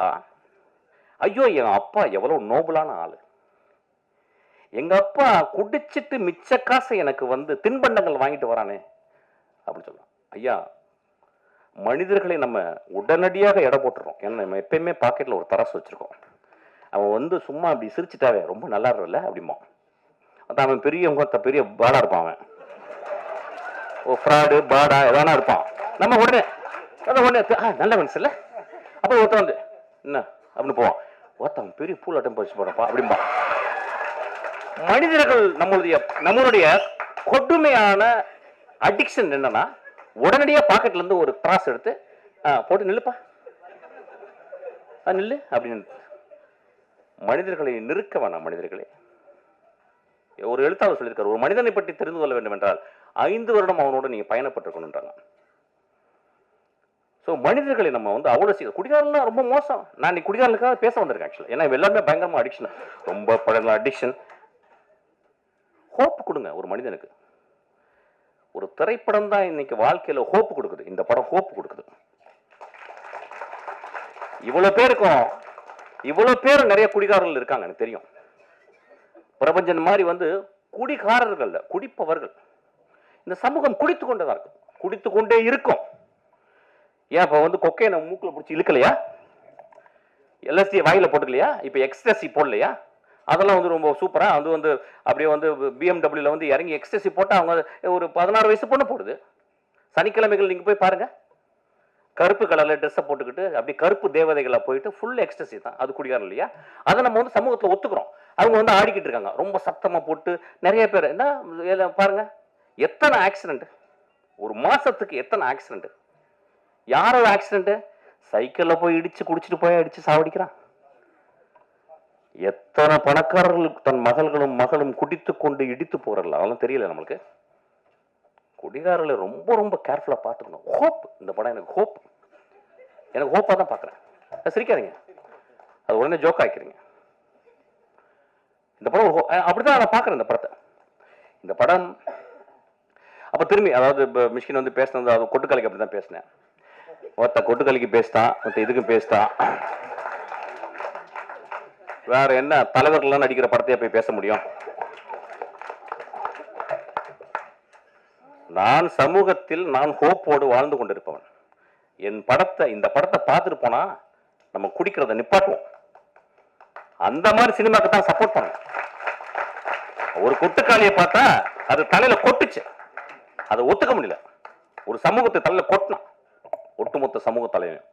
Speaker 1: ஐயோ என் அப்பா எவ்வளவு நோபலான ஆளு, எங்க அப்பா குடிச்சிட்டு மிச்ச காசை எனக்கு வந்து தின்பண்டங்கள் வாங்கிட்டு வரானே அப்படின்னு சொல்லலாம். ஐயா மனிதர்களை நம்ம உடனடியாக எடை போட்டுறோம். ஏன்னா நம்ம எப்பயுமே பாக்கெட்ல ஒரு தராசு வச்சிருக்கோம். அவன் வந்து சும்மா அப்படி சிரிச்சுட்டாவே ரொம்ப நல்லா இருக்கும்ல அப்படிமா. அவன் பெரிய பாடா இருப்பான். அவன் ஓ ஃப்ராடு பாடா எதானா இருப்பான். நம்ம உடனே நல்ல மனுஷன் இல்ல அப்ப ஒருத்தன் வந்து என்ன அப்படின்னு போவான். ஒருத்தன் பெரிய பூலாட்டம் பறிச்சு போறப்பா அப்படின்பா. மனிதர்கள் நம்மளுடைய கொடுமையான அடிக்ஷன் என்னன்னா உடனடியா பாக்கெட்ல இருந்து ஒரு திராஸ் எடுத்து போட்டு நில்லுப்பா நில்லு அப்படின்னு. மனிதர்களை நிறுக்க வேணாம். மனிதர்களே ஒரு எழுத்தாளர் சொல்லியிருக்காரு, ஒரு மனிதனை பற்றி தெரிந்து கொள்ள வேண்டும் என்றால் 5 வருடம் அவனோட நீங்க பயணப்பட்டிருக்கணும்ன்றாங்க. ஸோ மனிதர்களை நம்ம வந்து அவ்வளோ சீக்கிரம் குடிகாரலாம் ரொம்ப மோசம். நான் நீ குடிகாரனுக்காக பேச வந்திருக்கேன் ஆக்சுவலாக. ஏன்னா எல்லாருமே பயங்கரமா அடிக்ஷன், ரொம்ப பழங்க அடிக்ஷன். ஹோப் கொடுங்க ஒரு மனிதனுக்கு. ஒரு திரைப்படம் தான் இன்னைக்கு வாழ்க்கையில ஹோப் கொடுக்குது. இந்த படம் ஹோப் கொடுக்குது. இவ்வளவு பேர் நிறைய குடிகாரர்கள் இருக்காங்க எனக்கு தெரியும். பிரபஞ்சன் மாதிரி வந்து குடிகாரர்கள் குடிப்பவர்கள். இந்த சமூகம் குடித்து கொண்டதா இருக்கும், குடித்து கொண்டே இருக்கும். ஏன் இப்ப வந்து கொக்கையை மூக்குல பிடிச்சி இழுக்கலையா? எல்எஸ்டி வாயில போட்டுக்கலையா? இப்ப எக்ஸ்டசி போடலையா? அதெல்லாம் வந்து ரொம்ப சூப்பரா வந்து அப்படியே வந்து பிஎம்டபிள்யூல வந்து இறங்கி எக்ஸ்டசி போட்டா அவங்க ஒரு 16 வயசு பொண்ணு போடுது. சனிக்கிழமைகள் நீங்க போய் பாருங்க, கருப்பு கலர்ல ட்ரெஸ்ஸை போட்டுக்கிட்டு அப்படி கருப்பு தேவதைகளா போயிட்டு ஃபுல் எக்ஸ்டசி தான். அது குடிகாரம் இல்லையா? அதை நம்ம வந்து சமூகத்துல ஒத்துக்கிறோம். அவங்க வந்து ஆடிக்கிட்டு இருக்காங்க ரொம்ப சத்தமா போட்டு. நிறைய பேர் என்ன பாருங்க, எத்தனை ஆக்சிடென்ட் ஒரு மாசத்துக்கு, எத்தனை ஆக்சிடென்ட். யாரோட ஆக்சிடென்ட்? சைக்கிள்ல போய் இடிச்சு குடிச்சிட்டு போய் அடிச்சு சாவடிக்கிறான். எத்தனை பணக்காரர்களுக்கு தன் மகளும் மகளும் குடித்து கொண்டு இடித்து போறல அதெல்லாம் தெரியல நம்மளுக்கு. குடிகாரர்களை ரொம்ப ரொம்ப கேர்ஃபுல்லா பார்த்துக்கணும். ஹோப் இந்த படம் எனக்கு ஹோப்பா தான் பார்க்குறேன். சிரிக்காதீங்க, அது உடனே ஜோக் ஆக்கிறீங்க. இந்த படம் அப்படிதான் நான் பார்க்குறேன் இந்த படம். அப்ப திரும்பி அதாவது மிஷ்கின் வந்து பேசினது அது கொட்டுக்கலைக்கு அப்படிதான் பேசினேன். ஒருத்த கொட்டுக்கலைக்கு பேசிட்டான், ஒருத்த இதுக்கும் பேசிட்டான். வேற என்ன தலைவர்கள்லாம் நடிக்கிற படத்தையே போய் பேச முடியும்? நான் சமூகத்தில் நான் ஹோப்போடு வாழ்ந்து கொண்டிருப்பவன். இந்த படத்தை பார்த்துட்டு போனா நம்ம குடிக்கிறத நிப்பாட்டுவோம். அந்த மாதிரி சினிமாக்கு தான் சப்போர்ட் பண்ண. ஒரு கொட்டுக்காளியை பார்த்தா அது தலையில கொட்டுச்சு, அதை ஒத்துக்க முடியல. ஒரு சமூகத்தை தலையில கொட்டினான், ஒட்டுமொத்த சமூக தலைவன்.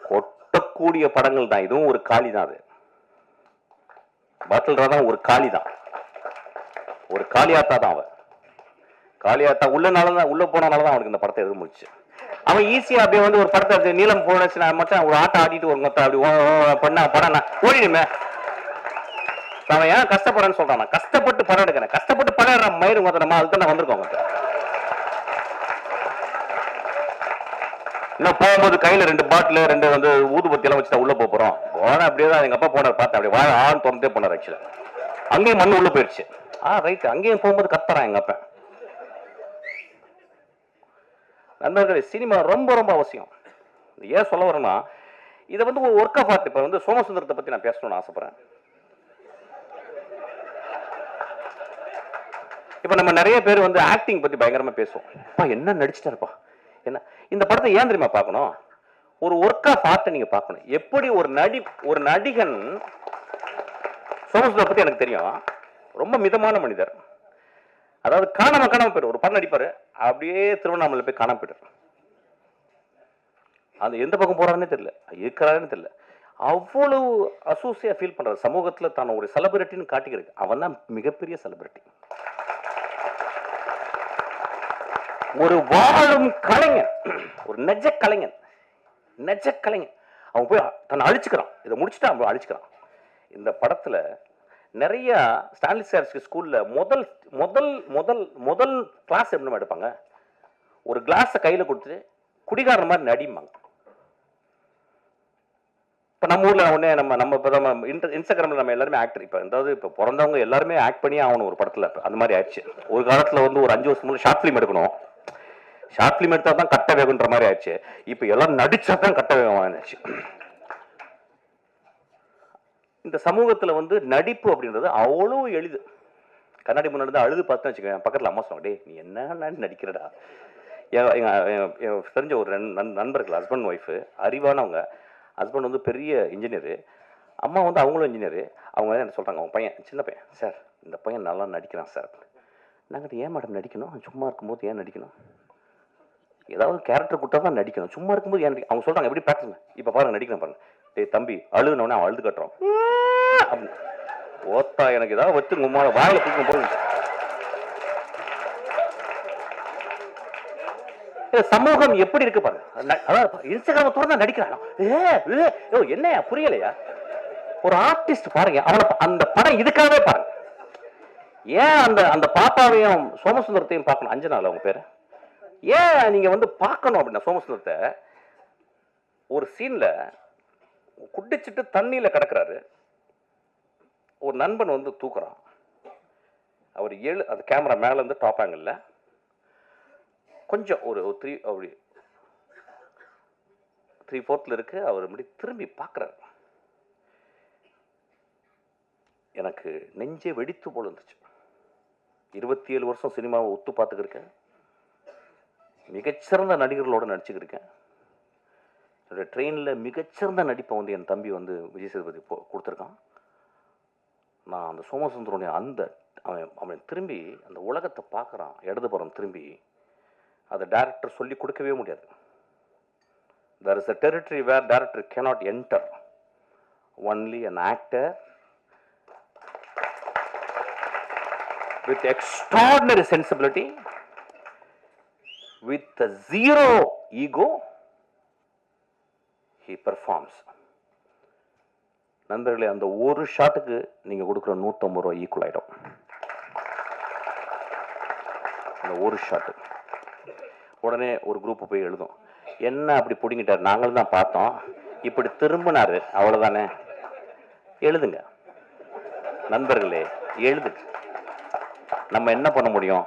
Speaker 1: கொட்டக்கூடிய படங்கள் தான் இதுவும். ஒரு காளி தான் அது. பாட்டில் ராதா ஒரு காளி தான், ஒரு காளியாத்தா தான். அவன் காளியாத்தா உள்ள போனனாலதான் அவனுக்கு இந்த படத்தை எழுத முடிச்சு. அவன் ஈஸியா அப்படியே வந்து ஒரு படத்தை நீளம் போன மச்சான் ஒரு ஆட்டம் ஆடிட்டு ஒரு மொத்தம் அப்படி பண்ணா படம் ஓடிடுமே. அவன் ஏன் கஷ்டப்படுறேன்னு சொல்றான். கஷ்டப்பட்டு படம் எடுக்கிறேன், கஷ்டப்பட்டு படம் எடுற மயிறு நம்ம அதுக்கு தான் வந்திருக்கோம். இன்னும் போகும்போது கையில 2 பாட்டில் 2 வந்து ஊதுபத்தி எல்லாம் வச்சுட்டா உள்ள போறோம். போன அப்படியே தான் எங்க அப்பா போனார், பார்த்தேன் அப்படியே வாழ ஆண் திறந்தே போனார். ஆக்சுவலா அங்கேயும் மண்ணு உள்ள போயிடுச்சு. ரைட், அங்கேயும் போகும்போது கத்துறான் எங்க அப்பா. நண்பர்களே, சினிமா ரொம்ப ரொம்ப அவசியம். ஏன் சொல்ல வரேன்னா, இதை வந்து ஒரு ஒர்க் ஆஃப் ஆர்ட். இப்போ வந்து சோமசுந்தரத்தை பற்றி நான் பேசணும்னு ஆசைப்படுறேன். இப்போ நம்ம நிறைய பேர் வந்து ஆக்டிங் பற்றி பயங்கரமாக பேசுவோம். அப்பா என்ன நடிச்சிட்டாருப்பா, என்ன இந்த படத்தை ஏன் தெரியுமா பார்க்கணும்? ஒரு ஒர்க் ஆஃப் ஆர்ட்டை நீங்கள் பார்க்கணும். எப்படி ஒரு நடிகன், சோமசுந்தரம் பற்றி எனக்கு தெரியும், ரொம்ப மிதமான மனிதர். அதாவது காணாம போயிடும். ஒரு படம் நடிப்பாரு, அப்படியே திருவண்ணாமலை போய் காணாம போயிட்டார். அது எந்த பக்கம் போறாருன்னு தெரியல, இருக்கிறாருன்னு தெரியல. அவ்வளவு அசோசியா ஃபீல் பண்றாரு. சமூகத்துல தான் ஒரு செலிபிரிட்டின்னு காட்டிக்கிறது. அவன் தான் மிகப்பெரிய செலிபிரிட்டி. ஒரு வாழும் கலைஞன், ஒரு நெஜ கலைஞன். அவன் போய் தன்னை அழிச்சுக்கிறான். இதை முடிச்சுட்டு அவன் அழிச்சுக்கிறான். இந்த படத்துல நிறைய ஸ்டான்லி சார் ஸ்கூல்ல முதல் முதல் முதல் முதல் கிளாஸ் எப்படி எடுப்பாங்க? ஒரு கிளாஸை கையில கொடுத்துட்டு குடிகாரன் மாதிரி நடிப்பாங்க. இப்போ நம்ம ஊர்ல உடனே நம்ம இன்ஸ்டாகிராம்ல நம்ம எல்லாருமே ஆக்டர். இப்போ பிறந்தவங்க எல்லாருமே ஆக்ட் பண்ணி ஆகணும் ஒரு படத்துல. அந்த மாதிரி ஆயிடுச்சு. ஒரு காலத்துல வந்து ஒரு 5 வருஷம் முன்னாடி ஷார்ட் ஃபிலிம் எடுக்கணும். ஷார்ட் ஃபிலிம் எடுத்தா தான் கட்ட வேகுன்ற மாதிரி ஆயிடுச்சு. இப்போ எல்லாம் நடிச்சா தான் கட்ட வேகம் ஆயிடுச்சு. இந்த சமூகத்துல வந்து நடிப்பு அப்படின்றது அவ்வளோ எளிது. கண்ணாடி முன்னாடி அழுது பார்த்தேன்னு வச்சுக்கோங்க, பக்கத்துல அம்மா சொன்னாங்க, டே நீ என்ன நடிக்கிறடா. தெரிஞ்ச ஒரு நண்பர்கள், ஹஸ்பண்ட் ஒய்ஃபு, அறிவானவங்க. ஹஸ்பண்ட் வந்து பெரிய இன்ஜினியரு, அம்மா வந்து அவங்களும் இன்ஜினியரு. அவங்க என்ன சொல்கிறாங்க, அவங்க பையன் சின்ன பையன், சார் இந்த பையன் நல்லா நடிக்கிறான் சார். நாங்கள் ஏன் மேடம் நடிக்கணும்? சும்மா இருக்கும்போது ஏன் நடிக்கணும்? ஏதாவது கேரக்டர் கொடுத்தா தான் நடிக்கணும். சும்மா இருக்கும்போது ஏன் அவங்க சொல்கிறாங்க, எப்படி ப்ராக்டிஸ்? இப்போ பாருங்க நடிக்கணும் பாருங்க. டேய் தம்பி அழுகுனவனே அவன் அழுது கட்டுறான் அப்படின்னு. ஓத்தா எனக்கு ஏதாவது வச்சு உங்க வாயில தூக்கம் போடுங்க. சமூகம் எப்படி இருக்கு பாருங்க. அதாவது இன்ஸ்டாகிராம் திறந்தா நடிக்கிறான். என்ன புரியலையா? ஒரு ஆர்டிஸ்ட் பாருங்க, அவனை அந்த படம் இதுக்காகவே பாருங்க. ஏன் அந்த பாப்பாவையும் சோமசுந்தரத்தையும் பார்க்கணும்? அஞ்சனால அவங்க பேரு. ஏன் நீங்க வந்து பார்க்கணும் அப்படின்னா, சோமசுந்தரத்தை ஒரு சீன்ல குடிச்சிட்டு தண்ணியில கிடக்குறாரு. ஒரு நண்பன் வந்து தூக்குறான். அவர் அந்த கேமரா மேல இருந்து டாப் ஆங்கிள் கொஞ்சம் ஒரு 3/4 இருக்கு. அவர் இப்படி திரும்பி பார்க்குறாரு. எனக்கு நெஞ்சே வெடித்து போல இருந்துச்சு. 27 வருஷம் சினிமாவை ஒத்து பார்த்துக்கிருக்கேன். மிகச்சிறந்த நடிகர்களோடு நடிச்சுக்கிருக்கேன். என்னுடைய ட்ரெயினில் மிகச்சிறந்த நடிப்பை வந்து என் தம்பி வந்து விஜய் சேதுபதி கொடுத்துருக்கான். நான் அந்த சோமசுந்தரனுடைய அவன் திரும்பி அந்த உலகத்தை பார்க்குறான். இடதுபுறம் திரும்பி அதை டைரக்டர் சொல்லி கொடுக்கவே முடியாது. There is a territory where director cannot enter. Only an actor with extraordinary sensibility, with a zero ego, he performs. நண்பர்களே, அந்த ஒரு ஷாட்டுக்கு நீங்க கொடுக்குற 150 ரூபாய் ஈக்குவல் ஆயிடும். அந்த ஒரு ஷாட்டு. உடனே ஒரு குரூப் போய் எழுதும், என்ன அப்படி பிடிங்கிட்டாரு, நாங்களும் தான் பார்த்தோம், இப்படி திரும்பினாரு, அவ்வளவுதானே. எழுதுங்க நண்பர்களே, எழுதுங்க. நம்ம என்ன பண்ண முடியும்?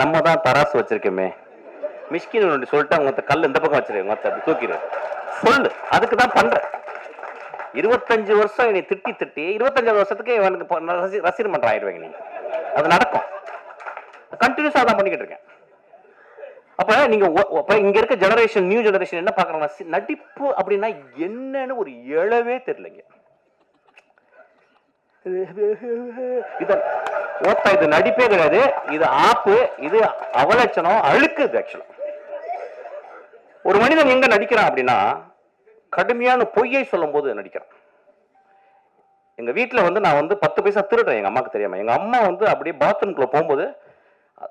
Speaker 1: நம்ம தான் தராசு வச்சிருக்கோமே. மிஷ்கின் சொல்லிட்டு அவங்க கல் இந்த பக்கம் வச்சிருக்கேன், அப்படி தூக்கிடு சொல்லு. அதுக்கு தான் பண்றேன். 25 வருஷம் என்னை திட்டி 25 வருஷத்துக்கு எனக்கு ரசிகர் மன்றம் ஆயிடுவாங்க. நீங்க அது நடக்கும். கண்டினியூஸா தான் பண்ணிக்கிட்டு இருக்கேன். அப்ப நீங்க இங்க இருக்க ஜெனரேஷன், நியூ ஜெனரேஷன் என்ன பாக்குறாங்க? நடிப்பு அப்படின்னா என்னன்னு ஒரு எழவே தெரியலங்க. இது நடிப்பே கிடையாது, இது ஆப்பு, இது அவலட்சணம், அழுக்குது. ஆக்சுவலா ஒரு மனிதன் எங்க நடிக்கிறான் அப்படின்னா, கடுமையான பொய்யை சொல்லும் போது நடிக்கிறான். எங்க வீட்டுல வந்து நான் வந்து 10 பைசா திருடுறேன், எங்க அம்மாக்கு தெரியாம. எங்க அம்மா வந்து அப்படியே பாத்ரூம்குள்ள போகும்போது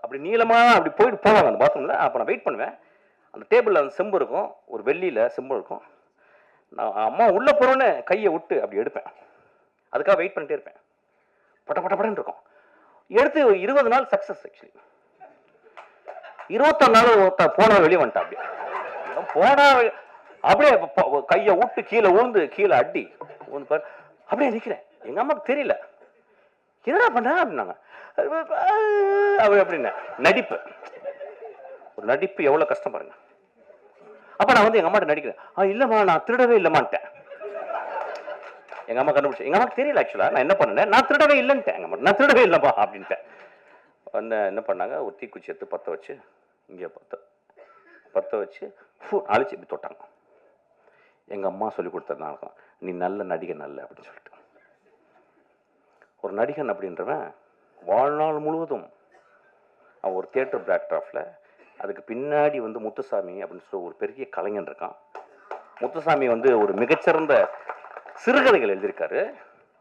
Speaker 1: அப்படி நீளமா அப்படி போவாங்க அந்த பாத்ரூம்ல. அப்ப நான் வெயிட் பண்ணுவேன். அந்த டேபிள்ல அந்த செம்பு இருக்கும், ஒரு வெள்ளியில செம்பு இருக்கும். நான் அம்மா உள்ள போறோன்னு கையை விட்டு அப்படி எடுப்பேன். அதுக்காக வெயிட் பண்ணிட்டே இருப்பேன். பட்டப்படன்னு இருக்கும். எடுத்து 20 நாள் சக்சஸ். ஆக்சுவலி 21 நாள் போன வெளியே வந்துட்டா. அப்படி போனா அப்படியே கையை விட்டு கீழே விழுந்து கீழே அடி அப்படியே நிக்கிறேன். எங்க அம்மாக்கு தெரியல, என்னடா பண்ண அப்படின்னாங்க. அப்படின்னு நடிப்பு. ஒரு நடிப்பு எவ்வளோ கஷ்டம் பாருங்க. அப்போ நான் வந்து எங்கள் அம்மாட்ட நடிக்கிறேன். இல்லைம்மா நான் திருடவே இல்லைம்மான்ட்டேன். எங்கள் அம்மா கண்டுபிடிச்சு. எங்கள் அம்மாவுக்கு தெரியல ஆக்சுவலாக நான் என்ன பண்ணேன். நான் திருடவே இல்லைன்ட்டேன். எங்கள் அம்மா நான் திருடவே இல்லைப்பா அப்படின்ட்டேன். வந்து என்ன பண்ணாங்க, ஒரு தீக்குச்சி எடுத்து பற்ற வச்சு இங்கே பற்ற வச்சு அழிச்சு இப்படி தொட்டாங்க. எங்கள் அம்மா சொல்லி கொடுத்ததுனால நீ நல்ல நடிகன் நல்ல அப்படின்னு சொல்லிட்டு. ஒரு நடிகன் அப்படின்றவன் வாழ்நாள் முழுவதும் அவன் ஒரு தியேட்டர் பேக்ட்ராஃபில் அதுக்கு பின்னாடி வந்து முத்துசாமி அப்படின்னு சொல்லி ஒரு பெரிய கலைஞன் இருக்கான். முத்துசாமி வந்து ஒரு மிகச்சிறந்த சிறுகதைகள் எழுதியிருக்காரு.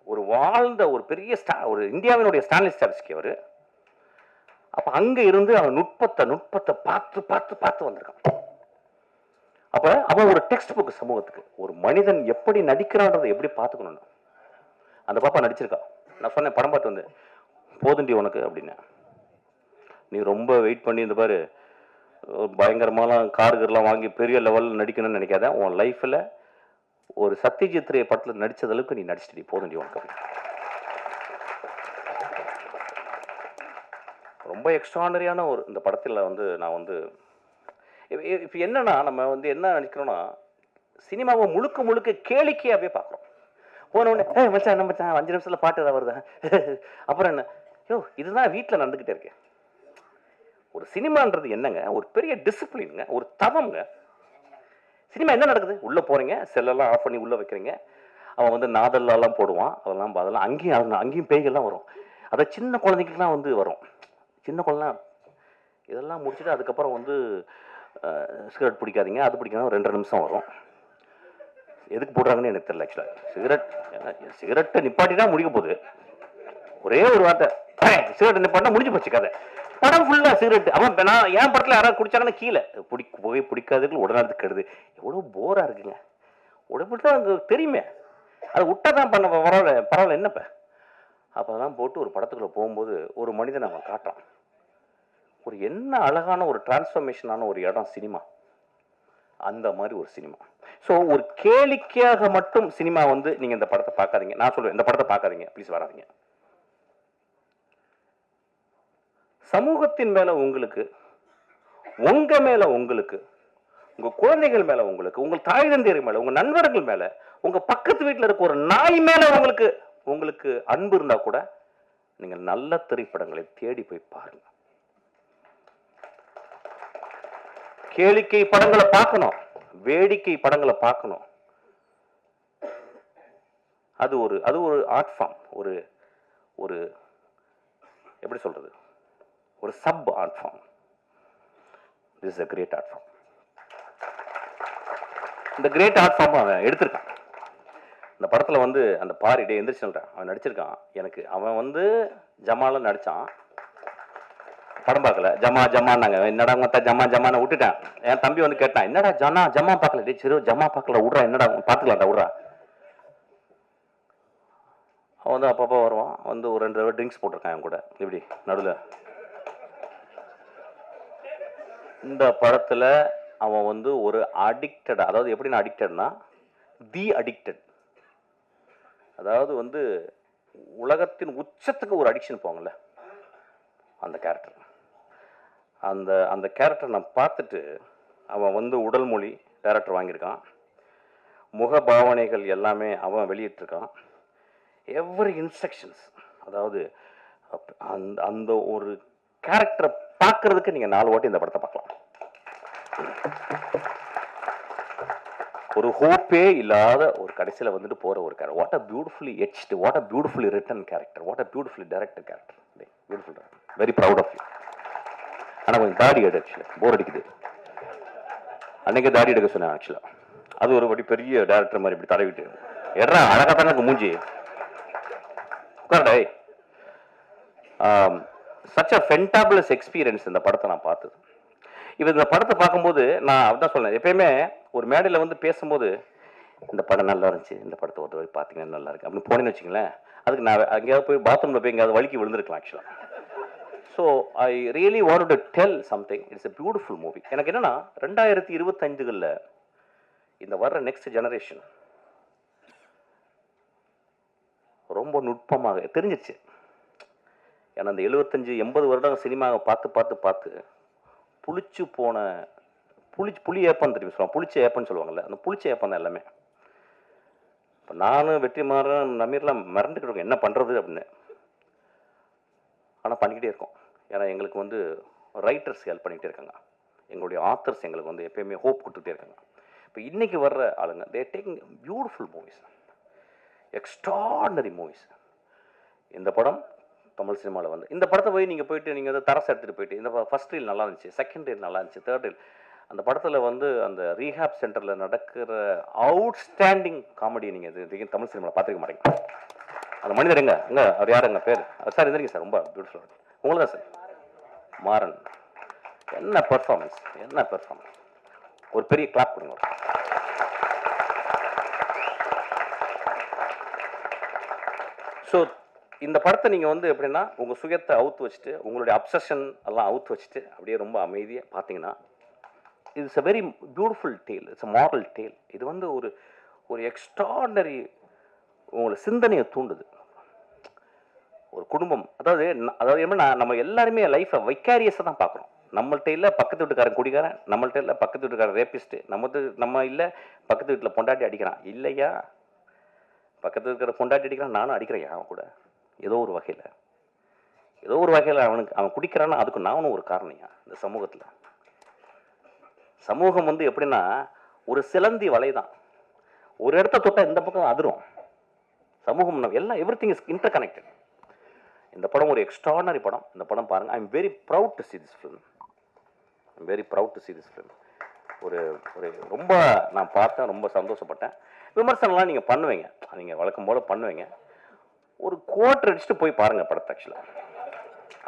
Speaker 1: ஒரு வாழ்ந்த ஒரு பெரிய ஒரு இந்தியாவினுடைய ஸ்டான்லி ஸ்டாப்ஸ்கி அவர். அப்போ அங்கே இருந்து அவன் நுட்பத்தை பார்த்து பார்த்து பார்த்து வந்திருக்கான். அப்போ அவன் ஒரு டெக்ஸ்ட் புக் சமூகத்துக்கு ஒரு மனிதன் எப்படி நடிக்கிறான்றதை எப்படி பார்த்துக்கணும்னு அந்த பாப்பா நடிச்சிருக்கா. நான் சொன்னேன் படம் பார்த்து வந்து போதுண்டி உனக்கு அப்படின்னு. நீ ரொம்ப வெயிட் பண்ணி இந்த பாரு பயங்கரமாலாம் கார்கள்லாம் வாங்கி பெரிய லெவலில் நடிக்கணும்னு நினைக்காத. உன் லைஃப்பில் ஒரு சத்யஜித் ரே படத்தில் நடிச்சது அளவுக்கு நீ நடிச்சிட்டு போதுண்டி உனக்கு. ரொம்ப எக்ஸ்ட்ரானரியான ஒரு இந்த படத்தில் வந்து நான் வந்து இப்போ என்னன்னா நம்ம வந்து என்ன நினைக்கிறோன்னா சினிமாவை முழுக்க முழுக்க கேளிக்கையாகவே பார்க்குறோம். போனோடனே மச்சான் என்ன மச்சான் 5 நிமிஷத்தில் பாட்டு ஏதாவது வருதா அப்புறம் என்ன இதுதான் வீட்டில் நடந்துக்கிட்டே இருக்கேன். ஒரு சினிமான்றது என்னங்க, ஒரு பெரிய டிசிப்ளின்ங்க, ஒரு தவம்ங்க. சினிமா என்ன நடக்குது, உள்ளே போகிறீங்க, செல்லெல்லாம் ஆஃப் பண்ணி உள்ளே வைக்கிறீங்க. அவன் வந்து நாதல்லாம் போடுவான், அதெல்லாம் அங்கேயும் பேய்கள்லாம் வரும். அதை சின்ன குழந்தைங்களுக்குலாம் வந்து வரும். சின்ன குழந்தை இதெல்லாம் முடிச்சுட்டு அதுக்கப்புறம் வந்து சிகரெட் பிடிக்காதீங்க, அது பிடிக்காத 2 நிமிஷம் வரும். எதுக்கு போடுறாங்கன்னு எனக்கு தெரியல ஆக்சுவலாக. சிகரெட்டை நிப்பாட்டினா முடிக்க போகுது. ஒரே ஒரு வார்த்தை சிகரெட்டை நிப்பாட்டினா முடிஞ்சு போச்சு கதை. படம் ஃபுல்லாக சிகரெட். அவன் நான் என் படத்தில் யாராவது குடிச்சாங்கன்னா கீழே புகை பிடிக்காதுக்கு உடனே கெடுது. எவ்வளோ போராக இருக்குங்க. உடம்புட்டு அங்கே தெரியுமே, அதை விட்டா தான் பண்ண பரவாயில்ல என்னப்ப. அப்போ அதெல்லாம் போட்டு ஒரு படத்துக்குள்ளே போகும்போது ஒரு மனிதனை அவன் காட்டுறான். ஒரு என்ன அழகான ஒரு டிரான்ஸ்ஃபர்மேஷனான ஒரு இடம் சினிமா. அந்த மாதிரி ஒரு சினிமா. ஸோ ஒரு கேளிக்கையாக மட்டும் சினிமா வந்து நீங்கள் இந்த படத்தை பார்க்காதீங்க. நான் சொல்லுவேன் இந்த படத்தை பார்க்காதீங்க, ப்ளீஸ் வராதிங்க. சமூகத்தின் மேல உங்களுக்கு, உங்க மேல உங்களுக்கு, உங்க குழந்தைகள் மேல உங்களுக்கு, உங்கள் தாய் தந்தையர் மேல, உங்க நண்பர்கள் மேல, உங்க பக்கத்து வீட்டில் இருக்க ஒரு நாய் மேல உங்களுக்கு அன்பு இருந்தா கூட நீங்க நல்ல திரைப்படங்களை தேடி போய் பாருங்க. கேளிக்கை படங்களை பார்க்கணும், வேடிக்கை படங்களை பார்க்கணும். அது ஒரு ஆர்ட் ஃபார்ம். ஒரு எப்படி சொல்றது, ஒரு sub art form. This is a great art form. இந்த கிரேட் ஆர்ட் ஃபார்ம் அவன் எடுத்திருக்கான். இந்த படத்தில் வந்து அந்த பாரி டே எந்திரிச்சு சொல்கிறான், அவன் நடிச்சிருக்கான். எனக்கு அவன் வந்து ஜமால நடித்தான், படம் பார்க்கல. ஜமான்னாங்க. என்னடா மொத்த ஜமான்னு விட்டுட்டேன். என் தம்பி வந்து கேட்டான், என்னடா ஜமா பார்க்கல. டே சரி ஜமா பார்க்கல விட்றா, என்னடா பார்த்துக்கலாம்டா விட்றா. அவன் வந்து அப்பப்போ வருவான், வந்து ஒரு 2 தடவை ட்ரிங்க்ஸ் போட்டிருக்கான் என் கூட இப்படி நடுவில். இந்த படத்தில் அவன் வந்து ஒரு அடிக்டட், அதாவது எப்படி நான் அடிக்டட்னா தி அடிக்டட், அதாவது வந்து உலகத்தின் உச்சத்துக்கு ஒரு அடிக்ஷன் போங்கல்ல, அந்த கேரக்டர். அந்த கேரக்டர் நான் பார்த்துட்டு அவன் வந்து உடல் மொழி டைரக்டர் வாங்கியிருக்கான், முக பாவனைகள் எல்லாமே அவன் வெளியிட்டிருக்கான். எவ்ரி இன்ஸ்ட்ரக்ஷன்ஸ், அதாவது அந்த ஒரு கேரக்டரை பார்க்கறதுக்கு நீங்கள் 4 வாட்டி இந்த படத்தை பார்க்கலாம். ஒரு ஹோப்பே இல்லாத ஒரு கடைசியில் வந்துட்டு போகிற ஒரு character. What a beautifully etched, what a beautifully written character, what a beautifully directed character. Beautiful, very proud of you. ஆனால் கொஞ்சம் தாடி எடு, ஆக்சுவலாக போர் அடிக்குது. அன்னைக்கு தாடி எடுக்க சொன்னேன் ஆக்சுவலாக. அது ஒரு படி பெரிய டேரக்டர் மாதிரி இப்படி தடவிட்டு எட்ரா அழகாக தானே இருக்கு மூஞ்சி உட்காரடா. சச் அ ஃபென்டாபுலஸ் எக்ஸ்பீரியன்ஸ் இந்த படத்தை நான் பார்த்தது. இப்போ இந்த படத்தை பார்க்கும்போது நான் அப்படிதான் சொன்னேன், எப்பயுமே ஒரு மேடையில் வந்து பேசும்போது இந்த படம் நல்லா இருந்துச்சு, இந்த படத்தை ஒரு பார்த்தீங்கன்னா நல்லா இருக்கு அப்படின்னு போனேன்னு வச்சுங்களேன், அதுக்கு நான் அங்கேயாவது போய் பாத்ரூமில் போய் எங்கேயாவது வலிக்கு விழுந்திருக்கலாம் ஆக்சுவலாக. So I really want to tell something. It's a beautiful movie. எனக்கு என்னன்னா 2025களில் இந்த வர்ற நெக்ஸ்ட் ஜெனரேஷன் ரொம்ப நுட்பமாக தெரிஞ்சிச்சு. ஏன்னா அந்த 75-80 வருடம் சினிமாவை பார்த்து புளிச்சு போன புளி ஏப்பம் தெரியும் சொல்லுவாங்க, புளிச்ச ஏப்பம்னு சொல்லுவாங்கல்ல, அந்த புளிச்ச ஏப்பம் தான் எல்லாமே. இப்போ நானும் வெற்றிமாறன் நமீர்லாம் மறந்துக்கிட்டு இருக்கோம் என்ன பண்ணுறது அப்படின்னு. ஆனால் பண்ணிக்கிட்டே இருக்கோம். ஏன்னா எங்களுக்கு வந்து ரைட்டர்ஸ் ஹெல்ப் பண்ணிக்கிட்டே இருக்காங்க, எங்களுடைய ஆத்தர்ஸ் எங்களுக்கு வந்து எப்பயுமே ஹோப் கொடுத்துட்டே இருக்காங்க. இப்போ இன்றைக்கி வர்ற ஆளுங்க தே taking beautiful movies, extraordinary movies. இந்த படம் தமிழ் சினிமாவில் வந்து இந்த படத்தை போய் நீங்கள் போயிட்டு நீங்கள் வந்து தரசு எடுத்துகிட்டு போயிட்டு இந்த ஃபஸ்ட் ரீல் நல்லா இருந்துச்சு, செகண்ட் ரீல் நல்லா இருந்துச்சு, தேர்ட் ரீல், அந்த படத்தில் வந்து அந்த ரீஹாப் சென்டரில் நடக்கிற அவுட்ஸ்டாண்டிங் காமெடி நீங்கள் இது தமிழ் சினிமாவில் பார்த்துருக்க மாட்டீங்க. அந்த மனிதர் எங்க அவர் யாருங்க பேர் சார் இருந்திருக்கீங்க சார், ரொம்ப பியூட்டிஃபுல். உங்களுக்கு தான் சார் மாறன், என்ன பெர்ஃபார்மன்ஸ், என்ன பெர்ஃபார்மன்ஸ், ஒரு பெரிய கிளாப் கொடுங்க. ஸோ இந்த படத்தை நீங்கள் வந்து எப்படின்னா உங்கள் சுயத்தை அவுத்து வச்சுட்டு உங்களுடைய அப்சஷன் எல்லாம் அவுத்து வச்சுட்டு அப்படியே ரொம்ப அமைதியாக பார்த்தீங்கன்னா it's a very beautiful tale, it's a moral tale. இது வந்து ஒரு எக்ஸ்ட்ராடனரி உங்களை சிந்தனையை தூண்டுது. ஒரு குடும்பம், அதாவது என்ன நம்ம எல்லாருமே லைஃப்பை வைக்காரியஸாக தான் பார்க்குறோம். நம்மள்ட்ட இல்லை பக்கத்து வீட்டுக்காரன் குடிக்காரன், நம்மள்ட்ட இல்லை பக்கத்து வீட்டுக்காரன் ரேப்பிஸ்ட்டு, நம்ம இல்லை பக்கத்து வீட்டில் பொண்டாட்டி அடிக்கிறான், இல்லையா பக்கத்து இருக்கிற பொண்டாட்டி அடிக்கிறான், நானும் அடிக்கிறேன் அவன் கூட. ஏதோ ஒரு வகையில் அவன் குடிக்கிறான்னா அதுக்கு நானும் ஒரு காரணியா. இந்த சமூகம் வந்து எப்படின்னா ஒரு சிலந்தி வலை தான், ஒரு இடத்த தொட்டால் இந்த பக்கம் அதிரும். சமூகம் எல்லாம் எவ்ரிதிங் இஸ் இன்டர் கனெக்டட். இந்த படம் ஒரு எக்ஸ்ட்ராடனரி படம். இந்த படம் பாருங்கள். I am very proud to see this film. ஒரு ரொம்ப நான் பார்த்தேன், ரொம்ப சந்தோஷப்பட்டேன். விமர்சனம்லாம் நீங்கள் பண்ணுவீங்க, நீங்கள் வழக்கம் போல் பண்ணுவீங்க. ஒரு குவார்டர் அடிச்சுட்டு போய் பாருங்கள் படத்தை. ஆக்சுவலாக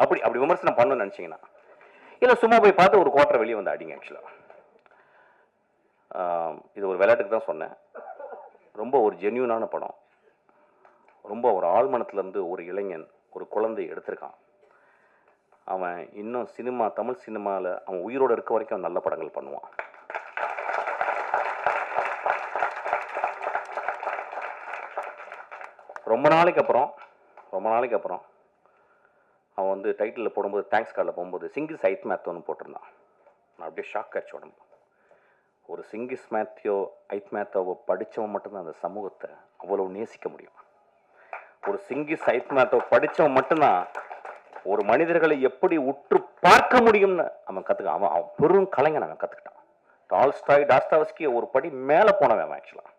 Speaker 1: அப்படி விமர்சனம் பண்ணணும்னு நினச்சிங்கன்னா இல்லை சும்மா போய் பார்த்து ஒரு குவார்டர் வெளியே வந்து அடிங்க. ஆக்சுவலாக இது ஒரு விளையாட்டுக்கு தான் சொன்னேன். ரொம்ப ஒரு ஜென்யூனான படம். ரொம்ப ஒரு ஆழ்மனத்துலேருந்து ஒரு இளைஞன், ஒரு குழந்தை எடுத்திருக்கான். அவன் இன்னும் தமிழ் சினிமாவில் அவன் உயிரோடு இருக்க வரைக்கும் அவன் நல்ல படங்கள் பண்ணுவான். ரொம்ப நாளைக்கு அப்புறம் அவன் வந்து டைட்டிலில் போடும்போது தேங்க்ஸ் கார்டில் போகும்போது சிங்கிஸ் ஐத் மேத்தோன்னு போட்டிருந்தான். நான் அப்படியே ஷாக் ஆச்சு உடம்பு. ஒரு சிங்கிஸ் ஐத் மேத்தோவை படித்தவன் மட்டும்தான் அந்த சமூகத்தை அவ்வளோ நேசிக்க முடியும். ஒரு சிங்கிஸ் ஐத் மேத்தோவை படித்தவன் மட்டும்தான் ஒரு மனிதர்களை எப்படி உற்று பார்க்க முடியும்னு அவன் கற்றுக்கான். அவன் பெரும் கலைஞன். அவன் கற்றுக்கிட்டான். டால்ஸ்டாய், டாஸ்டாவஸ்கி ஒரு படி மேலே போனவன் அவன். ஆக்சுவலாக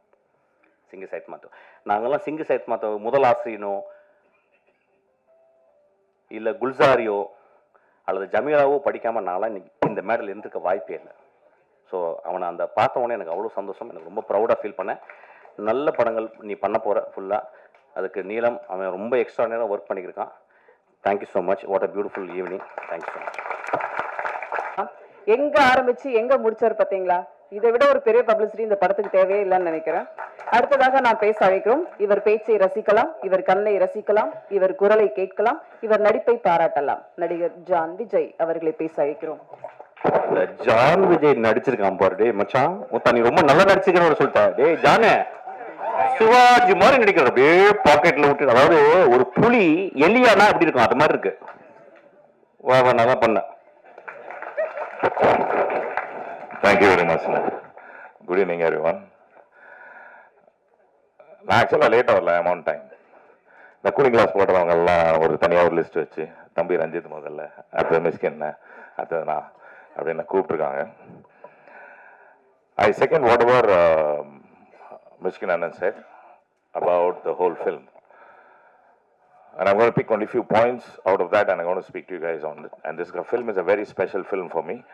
Speaker 1: சிங்கிஸ் ஐத் மேத்தோ, நாங்கள்லாம் சிங்கிஸ் ஐத் மேத்தோ முதல் ஆசிரியனோ இல்லை குல்சாரியோ அல்லது ஜமீலாவோ படிக்காமல் நான்லாம் இந்த மேடல் இருந்திருக்க வாய்ப்பே இல்லை. ஸோ அவனை அந்த பார்த்தவொடனே எனக்கு அவ்வளோ சந்தோஷம். எனக்கு ரொம்ப ப்ரௌடாக ஃபீல் பண்ணேன். நல்ல படங்கள் நீ பண்ண போகிற ஃபுல்லாக. அதுக்கு நீலம் அவன் ரொம்ப எக்ஸ்ட்ராடினரியாக ஒர்க் பண்ணியிருக்கான். Thank you so much. What a beautiful evening. Thank you so much.
Speaker 2: எங்க ஆரம்பிச்சு எங்க முடிச்சார் பார்த்தீங்களா? இதை விட ஒரு பெரிய பப்ளிசிட்டி இந்த படத்துக்கு தேவையே இல்லைன்னு நினைக்கிறேன். அடுத்ததாக நான் பேச அழைக்கிறோம். இவர் பேச்சை ரசிக்கலாம், இவர் கண்ணை ரசிக்கலாம், இவர் குரலை கேட்கலாம், இவர் நடிப்பை பாராட்டலாம். நடிகர் ஜான் விஜய் அவர்களை பேச அழைக்கிறோம்.
Speaker 1: ஜான் விஜய் நடிச்சிருக்கான் பாரு. டே மச்சான், நீ ரொம்ப நல்லா நடிச்சிருக்கேன்னு சொல்லிட்டேன். டே ஜானே, சிவாஜி மாதிரி நடிக்கிற. அப்படியே பாக்கெட்ல விட்டு, அதாவது ஒரு புலி எலியானா அப்படி இருக்கும், அது மாதிரி இருக்கு. வா நல்லா பண்ண.
Speaker 3: Thank you very much. Good evening everyone. நான் ஆக்சுவலாக லேட்டாக வரல, ஐம் ஆன் டைம். இந்த கூலிங் கிளாஸ் போடுறவங்க எல்லாம் ஒரு தனியாக ஒரு லிஸ்ட் வச்சு, தம்பி ரஞ்சித் முதல்ல, அடுத்தது மிஸ்கின், அடுத்தது நான் அப்படின்னு கூப்பிட்டுருக்காங்க. I second whatever Mishkin Anand said about the whole film. And I'm going to pick only a few points out of that and I'm going to speak to you guys on it. And this film is a very special film for me.